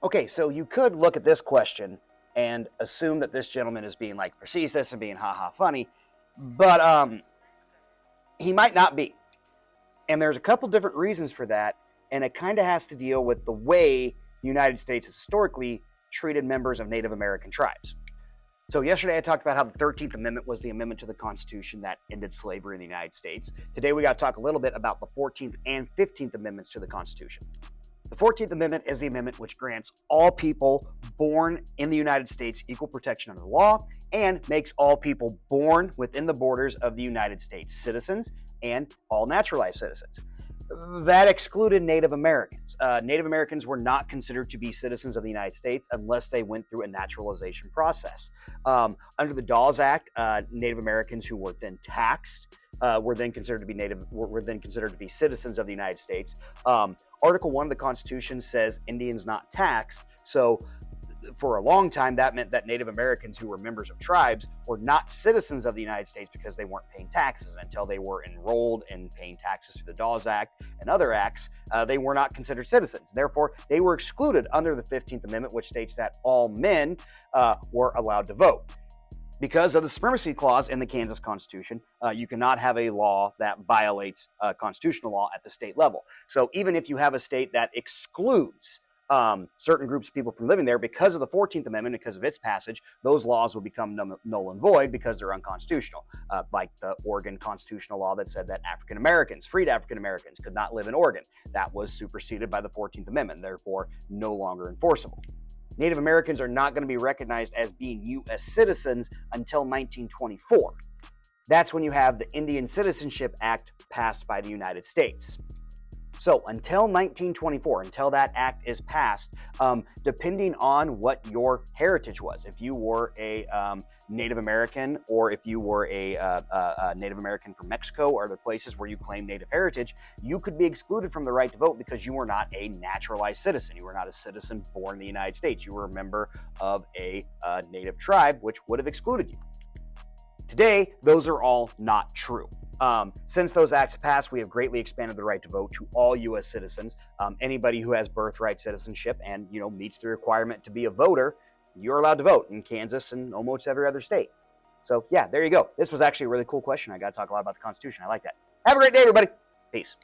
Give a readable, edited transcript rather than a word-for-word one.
Okay, so you could look at this question and assume that this gentleman is being like facetious and being haha funny, but he might not be. And there's a couple different reasons for that, and it kind of has to deal with the way the United States has historically treated members of Native American tribes. So yesterday I talked about how the 13th Amendment was the amendment to the Constitution that ended slavery in the United States. Today we got to talk a little bit about the 14th and 15th Amendments to the Constitution. The 14th Amendment is the amendment which grants all people born in the United States equal protection under the law and makes all people born within the borders of the United States citizens and all naturalized citizens. That excluded Native Americans. Native Americans were not considered to be citizens of the United States unless they went through a naturalization process. Under the Dawes Act, Native Americans who were then taxed were then considered to be citizens of the United States. Article 1 of the Constitution says Indians not taxed. So for a long time, that meant that Native Americans who were members of tribes were not citizens of the United States because they weren't paying taxes. And until they were enrolled in paying taxes through the Dawes Act and other acts, they were not considered citizens. Therefore, they were excluded under the 15th Amendment, which states that all men were allowed to vote. Because of the Supremacy Clause in the Kansas Constitution, you cannot have a law that violates constitutional law at the state level. So even if you have a state that excludes certain groups of people from living there because of the 14th Amendment, because of its passage, those laws will become null and void because they're unconstitutional. Like the Oregon constitutional law that said that freed African Americans could not live in Oregon. That was superseded by the 14th Amendment, therefore no longer enforceable. Native Americans are not going to be recognized as being U.S. citizens until 1924. That's when you have the Indian Citizenship Act passed by the United States. So until 1924, until that act is passed, depending on what your heritage was, if you were a Native American or if you were a Native American from Mexico or other places where you claim Native heritage, you could be excluded from the right to vote because you were not a naturalized citizen. You were not a citizen born in the United States. You were a member of a Native tribe, which would have excluded you. Today, those are all not true. Since those acts passed, we have greatly expanded the right to vote to all U.S. citizens. Anybody who has birthright citizenship and meets the requirement to be a voter, you're allowed to vote in Kansas and almost every other state. So yeah, there you go. This was actually a really cool question. I got to talk a lot about the Constitution. I like that. Have a great day, everybody. Peace.